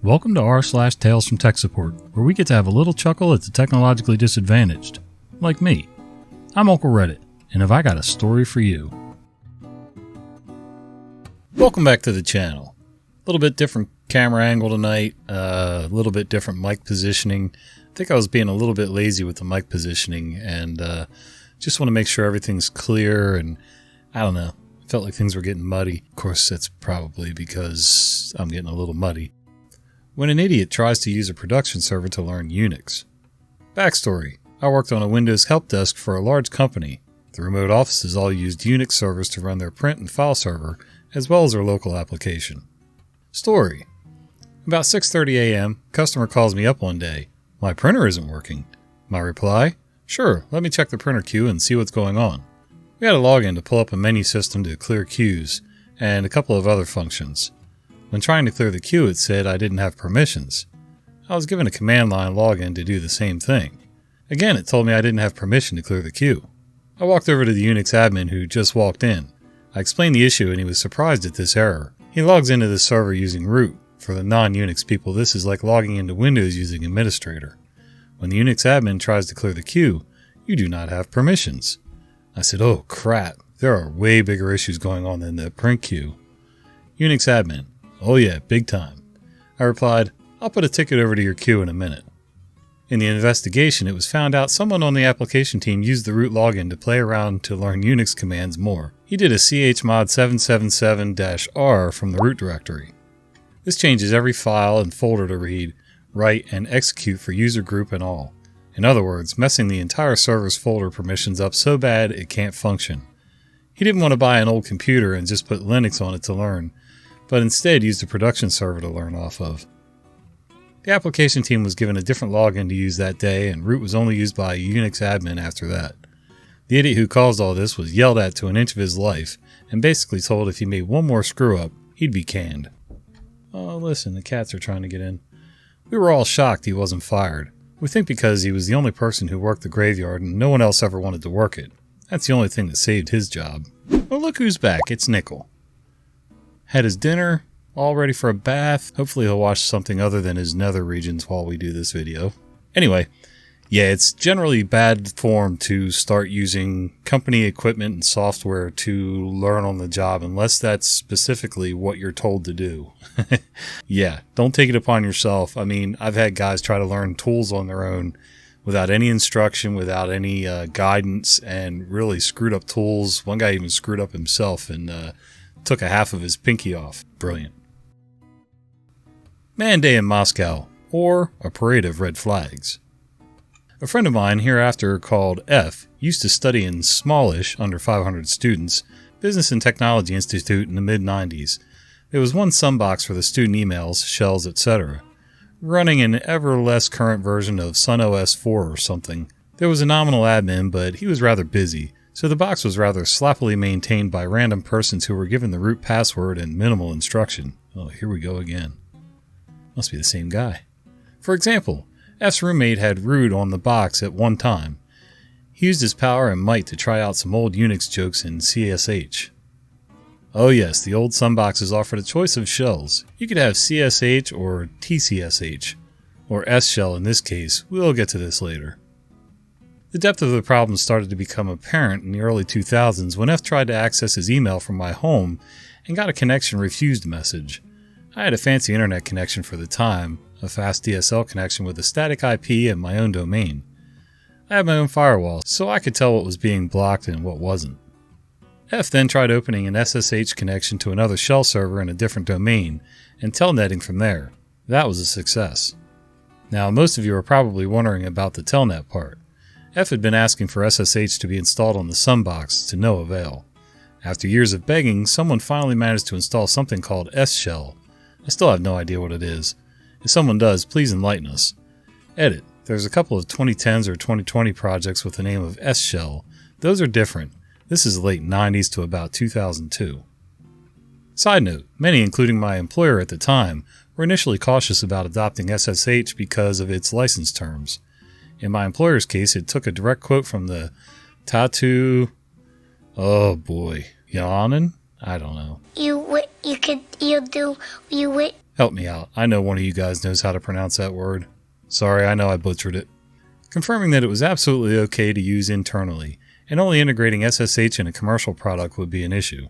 Welcome to r/Tales from Tech Support, where we get to have a little chuckle at the technologically disadvantaged. Like me. I'm Uncle Reddit, and have I got a story for you. Welcome back to the channel. A little bit different camera angle tonight, a little bit different mic positioning. I think I was being a little bit lazy with the mic positioning, and just want to make sure everything's clear, and I don't know, felt like things were getting muddy. Of course, that's probably because I'm getting a little muddy. When an idiot tries to use a production server to learn Unix. Backstory: I worked on a Windows help desk for a large company. The remote offices all used Unix servers to run their print and file server, as well as their local application. Story: about 6:30 a.m., customer calls me up one day. My printer isn't working. My reply: sure, let me check the printer queue and see what's going on. We had a login to pull up a menu system to clear queues, and a couple of other functions. When trying to clear the queue, it said I didn't have permissions. I was given a command line login to do the same thing. Again, it told me I didn't have permission to clear the queue. I walked over to the Unix admin who just walked in. I explained the issue and he was surprised at this error. He logs into the server using root. For the non-Unix people, this is like logging into Windows using administrator. When the Unix admin tries to clear the queue, you do not have permissions. I said, oh crap, there are way bigger issues going on than the print queue. Unix admin: oh yeah, big time. I replied, I'll put a ticket over to your queue in a minute. In the investigation, it was found out someone on the application team used the root login to play around to learn Unix commands more. He did a chmod 777-R from the root directory. This changes every file and folder to read, write, and execute for user group and all. In other words, messing the entire server's folder permissions up so bad it can't function. He didn't want to buy an old computer and just put Linux on it to learn, but instead used a production server to learn off of. The application team was given a different login to use that day, and root was only used by a Unix admin after that. The idiot who caused all this was yelled at to an inch of his life, and basically told if he made one more screw up, he'd be canned. Oh, listen, the cats are trying to get in. We were all shocked he wasn't fired. We think because he was the only person who worked the graveyard and no one else ever wanted to work it. That's the only thing that saved his job. Well, look who's back, it's Nickel. Had his dinner, all ready for a bath. Hopefully he'll watch something other than his nether regions while we do this video. Anyway, yeah, it's generally bad form to start using company equipment and software to learn on the job unless that's specifically what you're told to do. Yeah, don't take it upon yourself. I mean, I've had guys try to learn tools on their own without any instruction, without any guidance, and really screwed up tools. One guy even screwed up himself and took a half of his pinky off. Brilliant. Man Day in Moscow, or a parade of red flags. A friend of mine, hereafter called F, used to study in smallish, under 500 students, Business and Technology Institute in the mid-90s. There was one sunbox for the student emails, shells, etc., running an ever less current version of Sun OS 4 or something. There was a nominal admin, but he was rather busy, so the box was rather sloppily maintained by random persons who were given the root password and minimal instruction. Oh, here we go again. Must be the same guy. For example, F's roommate had root on the box at one time. He used his power and might to try out some old Unix jokes in CSH. Oh yes, the old sunboxes offered a choice of shells. You could have CSH or TCSH, or S shell in this case. We'll get to this later. The depth of the problem started to become apparent in the early 2000s when F tried to access his email from my home and got a connection refused message. I had a fancy internet connection for the time, a fast DSL connection with a static IP and my own domain. I had my own firewall, so I could tell what was being blocked and what wasn't. F then tried opening an SSH connection to another shell server in a different domain and telnetting from there. That was a success. Now, most of you are probably wondering about the telnet part. F had been asking for SSH to be installed on the sunbox to no avail. After years of begging, someone finally managed to install something called S-Shell. I still have no idea what it is. If someone does, please enlighten us. Edit: there's a couple of 2010s or 2020 projects with the name of S-Shell. Those are different. This is the late 90s to about 2002. Side note, many, including my employer at the time, were initially cautious about adopting SSH because of its license terms. In my employer's case, it took a direct quote from the Tattoo... Oh boy. Yanin? I don't know. Help me out. I know one of you guys knows how to pronounce that word. Sorry, I know I butchered it. Confirming that it was absolutely okay to use internally, and only integrating SSH in a commercial product would be an issue.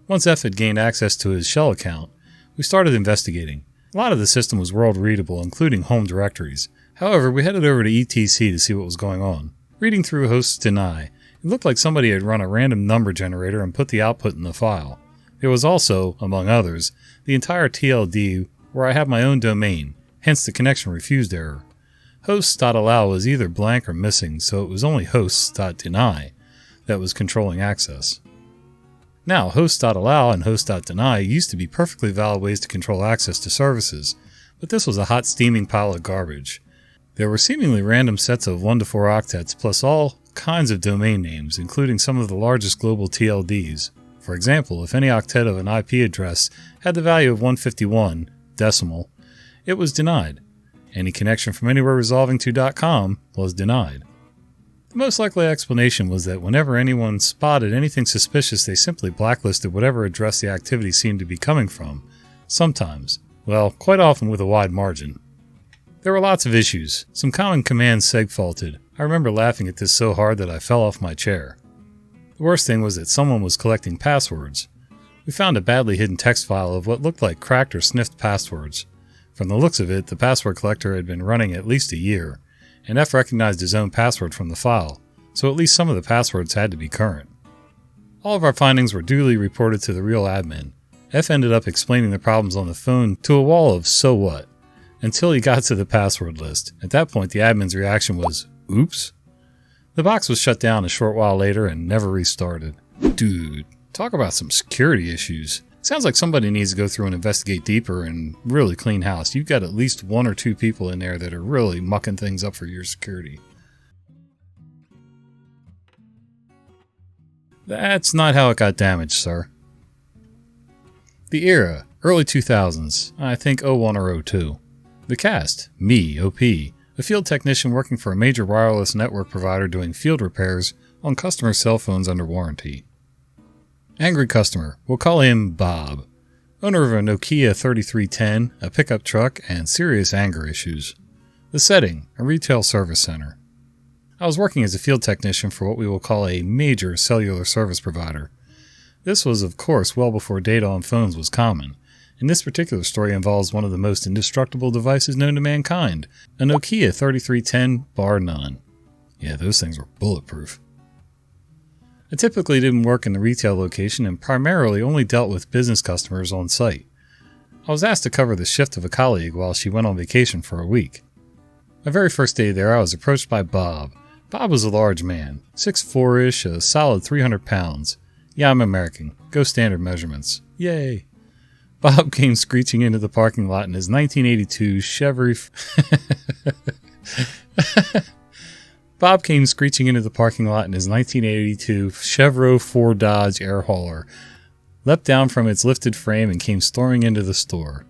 Once F had gained access to his shell account, we started investigating. A lot of the system was world readable, including home directories. However, we headed over to ETC to see what was going on. Reading through hosts deny, it looked like somebody had run a random number generator and put the output in the file. There was also, among others, the entire TLD where I have my own domain, hence the connection refused error. Hosts.allow was either blank or missing, so it was only hosts.deny that was controlling access. Now, hosts.allow and hosts.deny used to be perfectly valid ways to control access to services, but this was a hot steaming pile of garbage. There were seemingly random sets of 1 to 4 octets plus all kinds of domain names, including some of the largest global TLDs. For example, if any octet of an IP address had the value of 151 decimal, it was denied. Any connection from anywhere resolving to .com was denied. The most likely explanation was that whenever anyone spotted anything suspicious, they simply blacklisted whatever address the activity seemed to be coming from. Sometimes, well, quite often with a wide margin. There were lots of issues. Some common commands segfaulted. I remember laughing at this so hard that I fell off my chair. The worst thing was that someone was collecting passwords. We found a badly hidden text file of what looked like cracked or sniffed passwords. From the looks of it, the password collector had been running at least a year, and F recognized his own password from the file, so at least some of the passwords had to be current. All of our findings were duly reported to the real admin. F ended up explaining the problems on the phone to a wall of "so what," until he got to the password list. At that point, the admin's reaction was, "Oops." The box was shut down a short while later and never restarted. Dude, talk about some security issues. Sounds like somebody needs to go through and investigate deeper and really clean house. You've got at least 1 or 2 people in there that are really mucking things up for your security. That's not how it got damaged, sir. The era, early 2000s, I think 01 or 02. The cast, me, OP, a field technician working for a major wireless network provider doing field repairs on customer cell phones under warranty. Angry customer, we'll call him Bob, owner of a Nokia 3310, a pickup truck, and serious anger issues. The setting, a retail service center. I was working as a field technician for what we will call a major cellular service provider. This was, of course, well before data on phones was common, and this particular story involves one of the most indestructible devices known to mankind, a Nokia 3310 bar none. Yeah, those things were bulletproof. I typically didn't work in the retail location and primarily only dealt with business customers on site. I was asked to cover the shift of a colleague while she went on vacation for a week. My very first day there, I was approached by Bob. Bob was a large man, 6'4"-ish, a solid 300 pounds. Yeah, I'm American. Go standard measurements. Yay! Bob came screeching into the parking lot in his 1982 Chevy... Bob came screeching into the parking lot in his 1982 Chevrolet 4 Dodge air hauler, leapt down from its lifted frame and came storming into the store.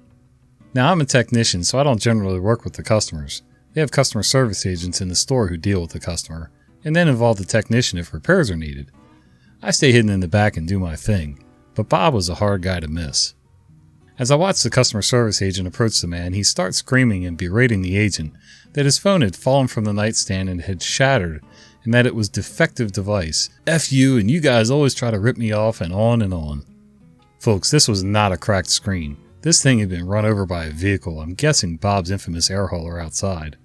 Now, I'm a technician, so I don't generally work with the customers. They have customer service agents in the store who deal with the customer, and then involve the technician if repairs are needed. I stay hidden in the back and do my thing, but Bob was a hard guy to miss. As I watched the customer service agent approach the man, he starts screaming and berating the agent that his phone had fallen from the nightstand and had shattered, and that it was defective device. F you, and you guys always try to rip me off, and on and on. Folks, this was not a cracked screen. This thing had been run over by a vehicle, I'm guessing Bob's infamous air hauler outside,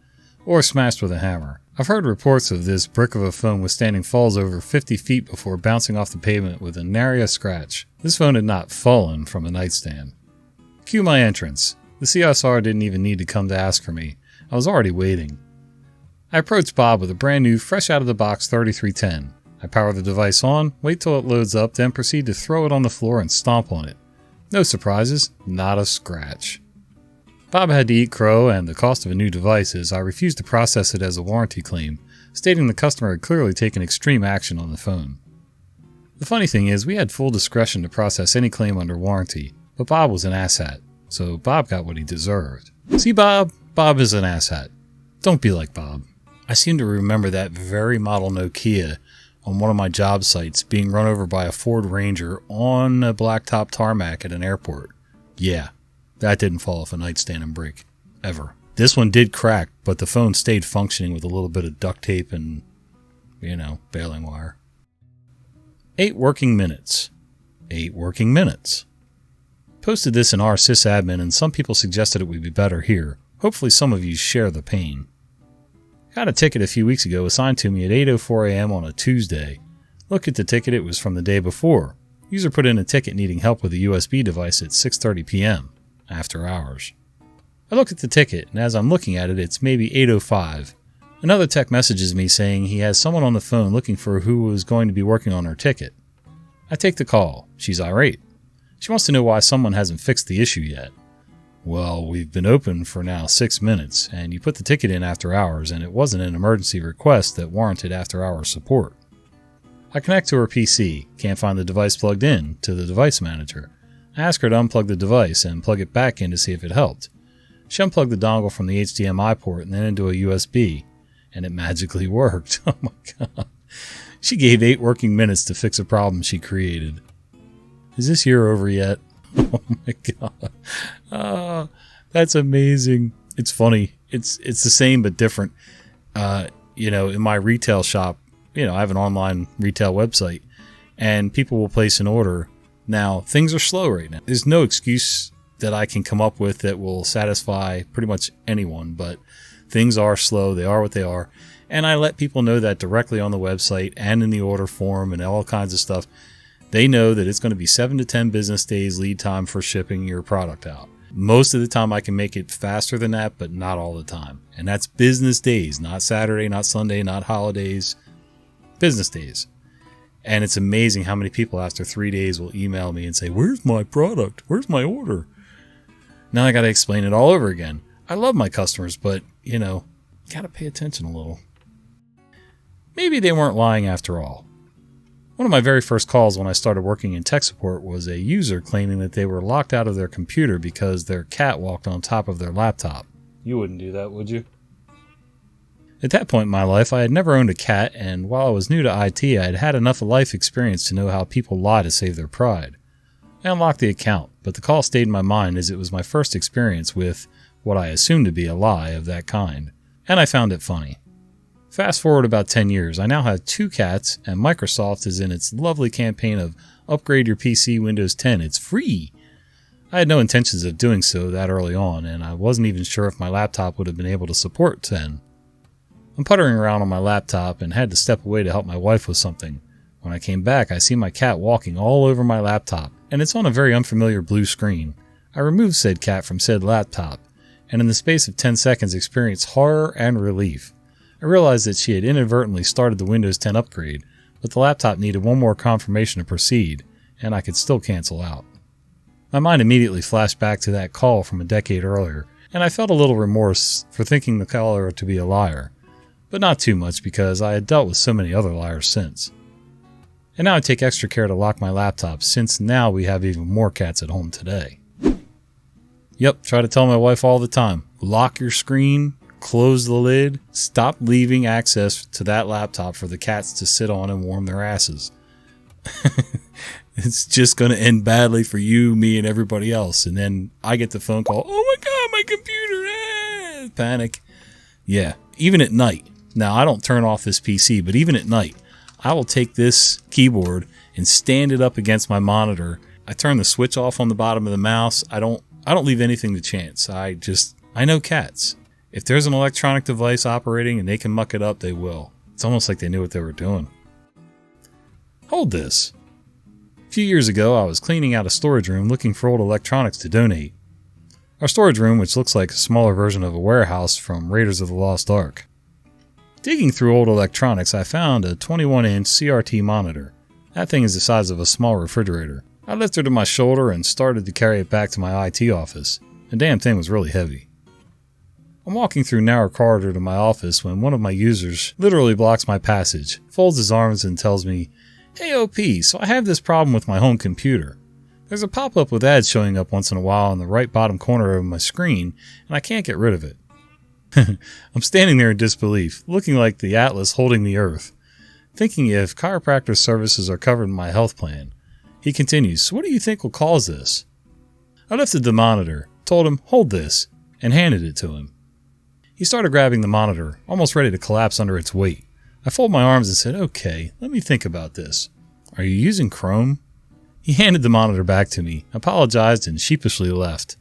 or smashed with a hammer. I've heard reports of this brick of a phone withstanding falls over 50 feet before bouncing off the pavement with a nary a scratch. This phone had not fallen from a nightstand. Cue my entrance. The CSR didn't even need to come to ask for me. I was already waiting. I approached Bob with a brand new, fresh out of the box 3310. I power the device on, wait till it loads up, then proceed to throw it on the floor and stomp on it. No surprises, not a scratch. Bob had to eat crow, and the cost of a new device is I refused to process it as a warranty claim, stating the customer had clearly taken extreme action on the phone. The funny thing is, we had full discretion to process any claim under warranty, but Bob was an asshat, so Bob got what he deserved. See, Bob is an asshat. Don't be like Bob. I seem to remember that very model Nokia on one of my job sites being run over by a Ford Ranger on a blacktop tarmac at an airport. Yeah, That didn't fall off a nightstand and break. Ever. This one did crack, but the phone stayed functioning with a little bit of duct tape and, baling wire. 8 working minutes. 8 working minutes. Posted this in our sysadmin, and some people suggested it would be better here. Hopefully some of you share the pain. Got a ticket a few weeks ago assigned to me at 8:04 a.m. on a Tuesday. Looked at the ticket, it was from the day before. User put in a ticket needing help with a USB device at 6:30 p.m. after hours. I look at the ticket, and as I'm looking at it, it's maybe 8:05. Another tech messages me saying he has someone on the phone looking for who was going to be working on her ticket. I take the call. She's irate. She wants to know why someone hasn't fixed the issue yet. Well, we've been open for now 6 minutes, and you put the ticket in after hours, and it wasn't an emergency request that warranted after-hours support. I connect to her PC, can't find the device plugged in, to the device manager. I ask her to unplug the device and plug it back in to see if it helped. She unplugged the dongle from the HDMI port and then into a USB, and it magically worked. Oh my god. She gave 8 working minutes to fix a problem she created. Is this year over yet? Oh my god. That's amazing. It's funny. It's the same but different. In my retail shop, I have an online retail website, and people will place an order. Now, things are slow right now. There's no excuse that I can come up with that will satisfy pretty much anyone, but things are slow. They are what they are. And I let people know that directly on the website and in the order form and all kinds of stuff. They know that it's going to be 7 to 10 business days lead time for shipping your product out. Most of the time I can make it faster than that, but not all the time. And that's business days, not Saturday, not Sunday, not holidays, business days. And it's amazing how many people after 3 days will email me and say, "Where's my product? Where's my order?" Now I got to explain it all over again. I love my customers, but, got to pay attention a little. Maybe they weren't lying after all. One of my very first calls when I started working in tech support was a user claiming that they were locked out of their computer because their cat walked on top of their laptop. You wouldn't do that, would you? At that point in my life, I had never owned a cat, and while I was new to IT, I had had enough life experience to know how people lie to save their pride. I unlocked the account, but the call stayed in my mind as it was my first experience with what I assumed to be a lie of that kind, and I found it funny. Fast forward about 10 years, I now have 2 cats, and Microsoft is in its lovely campaign of upgrade your PC Windows 10, it's free. I had no intentions of doing so that early on, and I wasn't even sure if my laptop would have been able to support 10. I'm puttering around on my laptop and had to step away to help my wife with something. When I came back, I see my cat walking all over my laptop, and it's on a very unfamiliar blue screen. I removed said cat from said laptop, and in the space of 10 seconds experienced horror and relief. I realized that she had inadvertently started the Windows 10 upgrade, but the laptop needed one more confirmation to proceed, and I could still cancel out. My mind immediately flashed back to that call from a decade earlier, and I felt a little remorse for thinking the caller to be a liar, but not too much because I had dealt with so many other liars since. And now I take extra care to lock my laptop since now we have even more cats at home today. Yep, try to tell my wife all the time, lock your screen, close the lid, stop leaving access to that laptop for the cats to sit on and warm their asses. It's just going to end badly for you, me, and everybody else. And then I get the phone call, "Oh my god, my computer!" Panic. Yeah, even at night. Now, I don't turn off this PC, but even at night, I will take this keyboard and stand it up against my monitor. I turn the switch off on the bottom of the mouse. I don't leave anything to chance. I know cats. If there's an electronic device operating and they can muck it up, they will. It's almost like they knew what they were doing. Hold this. A few years ago, I was cleaning out a storage room looking for old electronics to donate. Our storage room, which looks like a smaller version of a warehouse from Raiders of the Lost Ark. Digging through old electronics, I found a 21-inch CRT monitor. That thing is the size of a small refrigerator. I lifted it to my shoulder and started to carry it back to my IT office. The damn thing was really heavy. I'm walking through a narrow corridor to my office when one of my users literally blocks my passage, folds his arms and tells me, "Hey OP, so I have this problem with my home computer. There's a pop-up with ads showing up once in a while in the right bottom corner of my screen, and I can't get rid of it." I'm standing there in disbelief, looking like the Atlas holding the Earth, thinking if chiropractor services are covered in my health plan. He continues, "So what do you think will cause this?" I lifted the monitor, told him, "Hold this," and handed it to him. He started grabbing the monitor, almost ready to collapse under its weight. I folded my arms and said, "Okay, let me think about this. Are you using Chrome?" He handed the monitor back to me, apologized, and sheepishly left.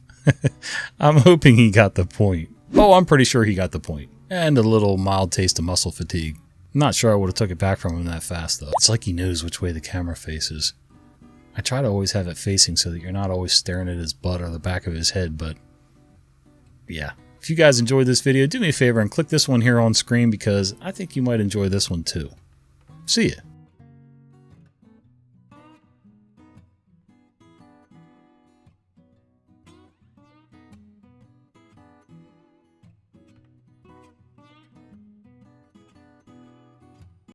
I'm hoping he got the point. Oh, I'm pretty sure he got the point. And a little mild taste of muscle fatigue. I'm not sure I would have took it back from him that fast, though. It's like he knows which way the camera faces. I try to always have it facing so that you're not always staring at his butt or the back of his head, but yeah. If you guys enjoyed this video, do me a favor and click this one here on screen because I think you might enjoy this one too. See ya.